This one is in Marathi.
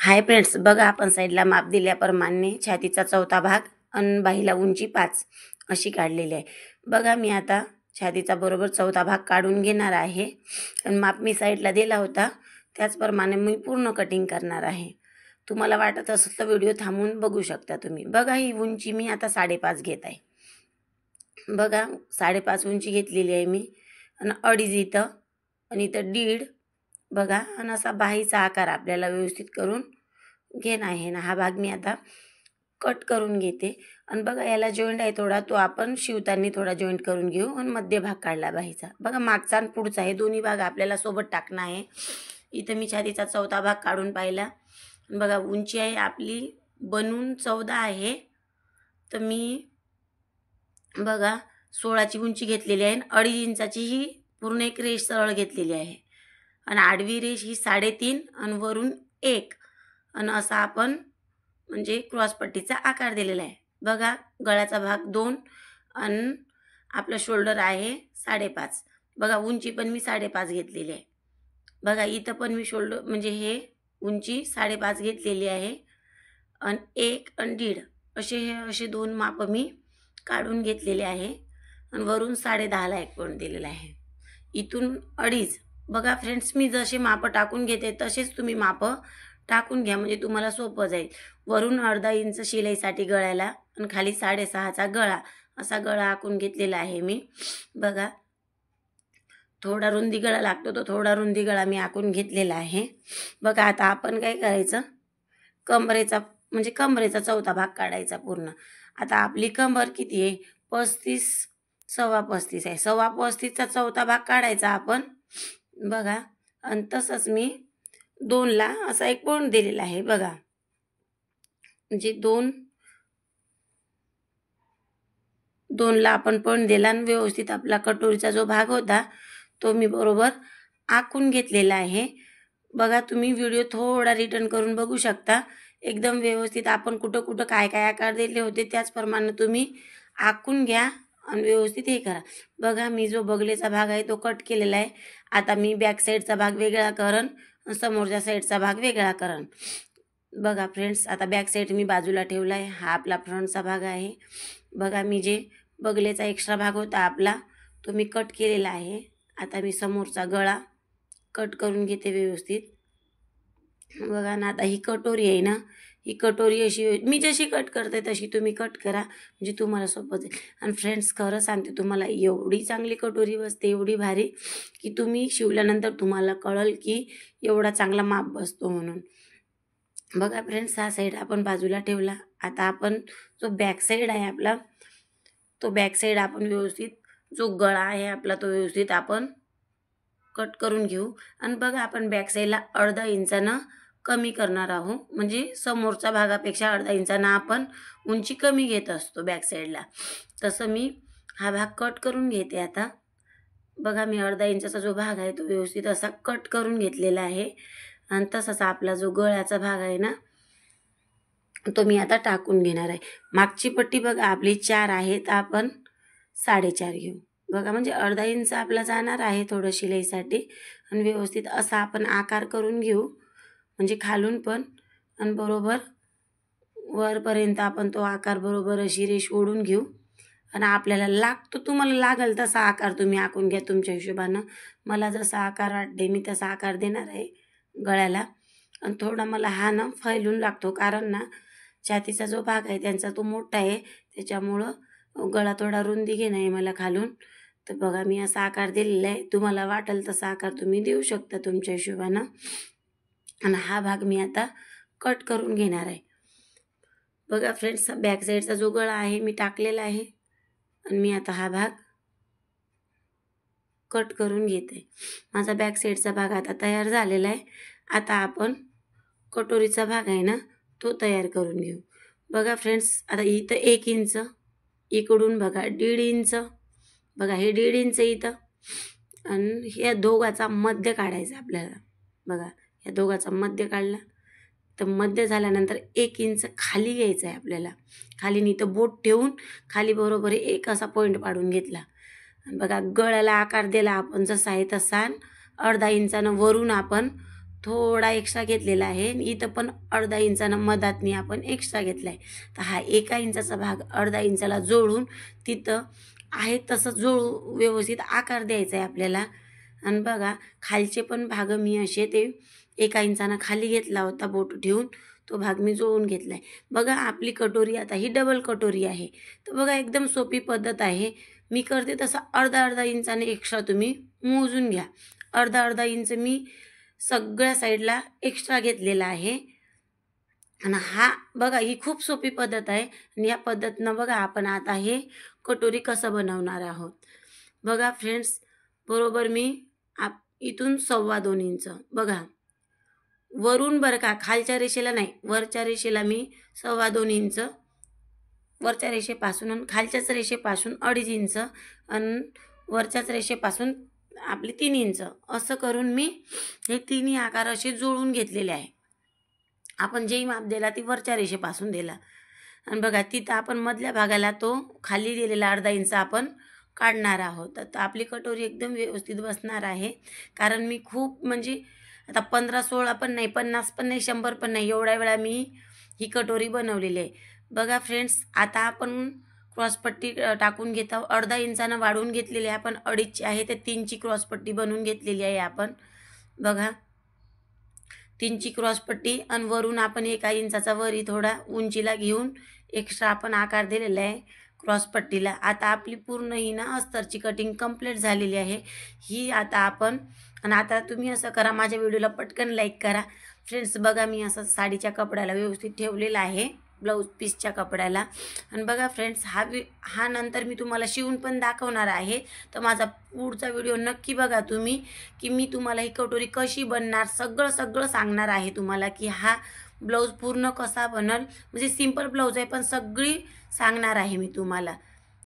हाय फ्रेंड्स, बघा आपण साईडला माप दिल्याप्रमाणे छातीचा चौथा भाग आणि बाहीला उंची 5 अशी काढलेली आहे. बघा मी आता छातीचा बरोबर चौथा भाग काढून घेणार आहे आणि माप मी साईडला दिला होता त्याचप्रमाणे मी पूर्ण कटिंग करणार आहे. तुम्हाला वाटत असेल तर व्हिडिओ थांबवून बघू शकता तुम्ही. बघा ही उंची मी आता 5.5 घेत आहे. बघा 5.5 उंची घेतलेली आहे मी आणि 2.5 इथं आणि इथं 1.5 बघा. आणि असा बाहीचा आकार आपल्याला व्यवस्थित करून घेणं आहे ना. हा भाग मी आता कट करून घेते आणि बघा याला जॉईंट आहे थोडा, तो आपण शिवताना थोडा जॉईंट करून घेऊ आणि मध्य भाग काढला बाहीचा. बघा मागचा आणि पुढचा हे दोन्ही भाग आपल्याला सोबत टाकणं आहे. इथं मी छातीचा चौथा भाग काढून पाहिला. बघा उंची आहे आपली बनून 14 आहे, तर मी बघा 16ची उंची घेतलेली आहे आणि 2.5 इंचाची ही पूर्ण एक रेष सरळ घेतलेली आहे आणि आडवी रेष ही 3.5 आणि वरून 1 आणि असा आपण म्हणजे क्रॉसपट्टीचा आकार दिलेला आहे. बघा गळ्याचा भाग 2 आणि आपलं शोल्डर आहे 5.5. बघा उंची पण मी 5.5 घेतलेली आहे. बघा इथं पण मी शोल्डर म्हणजे हे उंची 5.5 घेतलेली आहे आणि 1 आणि 1.5 असे दोन माप मी काढून घेतलेले आहे आणि वरून 10.5ला एक पॉईंट दिलेला आहे. इथून 2.5. बघा फ्रेंड्स, मी जसे माप टाकून घेते तसेच तुम्ही माप टाकून घ्या म्हणजे तुम्हाला सोपं जाईल. वरून 1/2 इंच शिलाईसाठी गळ्याला आणि खाली 6.5चा गळा असा गळा आखून घेतलेला आहे मी. बघा थोडा रुंदी गळा लागतो, तो थोडा रुंदी गळा मी आखून घेतलेला आहे. बघा आता आपण काय करायचं, कमरेचा म्हणजे कमरेचा चौथा भाग काढायचा पूर्ण. आता आपली कमर किती आहे 35, 35.25 आहे. 35.25चा चौथा भाग काढायचा आपण. बघा आणि तसंच मी 2ला असा एक पॉईंट दिलेला आहे. बघा म्हणजे 2ला आपण पॉईंट दिला आणि व्यवस्थित आपला कटोरीचा जो भाग होता तो मी बरोबर आखून घेतलेला आहे. बघा तुम्ही व्हिडिओ थोडा रिटर्न करून बघू शकता. एकदम व्यवस्थित आपण कुठं कुठं काय काय आकार दिले होते त्याचप्रमाणे तुम्ही आखून घ्या आणि व्यवस्थित हे करा. बघा मी जो बगलेचा भाग आहे तो कट केलेला आहे. आता मी बॅक साईडचा भाग वेगळा करन, समोरच्या साईडचा भाग वेगळा करन. बघा फ्रेंड्स, आता बॅक साईड मी बाजूला ठेवला आहे. हा आपला फ्रंटचा भाग आहे. बघा मी जे बगलेचा एक्स्ट्रा भाग होता आपला तो मी कट केलेला आहे. आता मी समोरचा गळा कट करून घेते व्यवस्थित. बघा ना, आता ही कटोरी आहे ना, ही कटोरी अशी मी जशी कट करते तशी तुम्ही कट करा म्हणजे तुम्हाला सोपं जाईल. आणि फ्रेंड्स खरं सांगते तुम्हाला एवढी चांगली कटोरी बसते, एवढी भारी की तुम्ही शिवल्यानंतर तुम्हाला कळेल की एवढा चांगला माप बसतो म्हणून. बघा फ्रेंड्स, हा साईड आपण बाजूला ठेवला. आता आपण जो बॅक साईड आहे आपला तो बॅक साईड आपण व्यवस्थित जो गळा आहे आपला तो व्यवस्थित आपण कट करून घेऊ. आणि बघा आपण बॅक साईडला 1/2 इंचानं कमी करणार आहोत, म्हणजे समोरच्या भागापेक्षा 1/2 इंचानं आपण उंची कमी घेत असतो बॅक साईडला. तसं मी हा भाग कट करून घेते आता. बघा मी 1/2 इंचाचा जो भाग आहे तो व्यवस्थित असा कट करून घेतलेला आहे आणि तसाच आपला जो गळ्याचा भाग आहे ना तो मी आता टाकून घेणार आहे. मागची पट्टी बघा आपली 4 आहे, तर आपण 4.5 घेऊ. बघा म्हणजे 1/2 इंच आपला जाणार आहे थोडं शिलाईसाठी आणि व्यवस्थित असा आपण आकार करून घेऊ म्हणजे खालून पण आणि बरोबर वरपर्यंत आपण तो आकार बरोबर अशी रेष ओढून घेऊ आणि आपल्याला तुम्हाला लागेल तसा आकार तुम्ही आखून घ्या तुमच्या हिशोबानं. मला जसा आकार वाटते मी तसा आकार देणार आहे गळ्याला. आणि थोडा मला हा ना फैलून लागतो कारण ना छातीचा जो भाग आहे त्यांचा तो मोठा आहे, त्याच्यामुळं गळा थोडा रुंदी घेणं आहे मला खालून. तर बघा मी असा आकार दिलेला आहे. तुम्हाला वाटेल तसा आकार तुम्ही देऊ शकता तुमच्या हिशोबानं. आणि हा भाग मी आता कट करून घेणार आहे. बघा फ्रेंड्स, बॅक साईडचा जो गळा आहे मी टाकलेला आहे आणि मी आता हा भाग कट करून घेते. माझा बॅक साईडचा भाग आता तयार झालेला आहे. आता आपण कटोरीचा भाग आहे ना तो तयार करून घेऊ. बघा फ्रेंड्स, आता इथं 1 इंच, इकडून बघा 1.5 इंच, बघा हे 1.5 इंच इथं आणि ह्या दोघाचा मध्य काढायचा आपल्याला. बघा या दोघाचा मध्य काढला तर मध्य झाल्यानंतर 1 इंच खाली घ्यायचं आहे आपल्याला. खाली इथं बोट ठेवून खाली बरोबर एक असा पॉईंट पाडून घेतला आणि बघा गळ्याला आकार दिला आपण जसा आहे तसा. 1/2 इंचानं वरून आपण थोडा एक्स्ट्रा घेतलेला आहे. इथं पण अर्धा इंचानं मधातनी आपण एक्स्ट्रा घेतला आहे. तर हा 1 इंचाचा भाग अर्धा इंचाला जोडून तिथं आहे तसं जोडू व्यवस्थित आकार द्यायचा आहे आपल्याला. आणि बघा खालचे पण भाग मी असे ते 1 इंचानं खाली घेतला होता बोट ठेवून, तो भाग मी जुळवून घेतला आहे. बघा आपली कटोरी आता ही डबल कटोरी आहे. तर बघा एकदम सोपी पद्धत आहे. मी करते तसं अर्धा इंचाने एक्स्ट्रा तुम्ही मोजून घ्या. अर्धा इंच मी सगळ्या साईडला एक्स्ट्रा घेतलेला आहे. आणि हा बघा ही खूप सोपी पद्धत आहे. आणि या पद्धतीनं बघा आपण आता हे कटोरी कसं बनवणार आहोत. बघा फ्रेंड्स, बरोबर मी इथून 2.25 इंच बघा वरून बरं का, खालच्या रेषेला नाही, वरच्या रेषेला मी 2.25 इंच वरच्या रेषेपासून आणि खालच्याच रेषेपासून 2.5 इंच आणि वरच्याच रेषेपासून आपले 3 इंच असं करून मी हे तिन्ही आकार असे जुळवून घेतलेले आहे. आपण जेही माप दिला ती वरच्या रेषेपासून दिला. आणि बघा तिथं आपण मधल्या भागाला तो खाली दिलेला अर्धा इंच आपण काढणार आहोत. तर आपली कटोरी एकदम व्यवस्थित बसणार आहे. कारण मी खूप म्हणजे आता 15-16 पण नाही, 50 पण नाही, 100 पण नाही, एवढ्या वेळा मी ही कटोरी बनवलेली आहे. बघा फ्रेंड्स, आता आपण क्रॉसपट्टी टाकून घेत आहोत. अर्धा इंचानं वाढवून घेतलेली आहे आपण, 2.5ची आहे तर 3ची क्रॉसपट्टी बनवून घेतलेली आहे आपण. बघा 3ची क्रॉसपट्टी आणि वरून आपण 1 इंचाचा वरी थोडा उंचीला घेऊन एक्स्ट्रा आपण आकार दिलेला आहे क्रॉसपट्टीला. आता आपली पूर्ण ही ना अस्तरची कटिंग कंप्लीट झालेली आहे. ही आता आपण आणि आता तुम्ही असं करा, माझ्या व्हिडिओला पटकन लाईक करा. फ्रेंड्स बघा मी असं साडीच्या कपड्याला व्यवस्थित ठेवलेला आहे, ब्लाऊज पीसच्या कपड्याला. आणि बघा फ्रेंड्स, हा नंतर मी तुम्हाला शिवून पण दाखवणार आहे. तर माझा पुढचा व्हिडिओ नक्की बघा तुम्ही, की मी तुम्हाला ही कटोरी कशी बनणार सगळं सांगणार आहे तुम्हाला, की हा ब्लाऊज पूर्ण कसा बनल. म्हणजे सिंपल ब्लाऊज आहे पण सगळी सांगणार आहे मी तुम्हाला.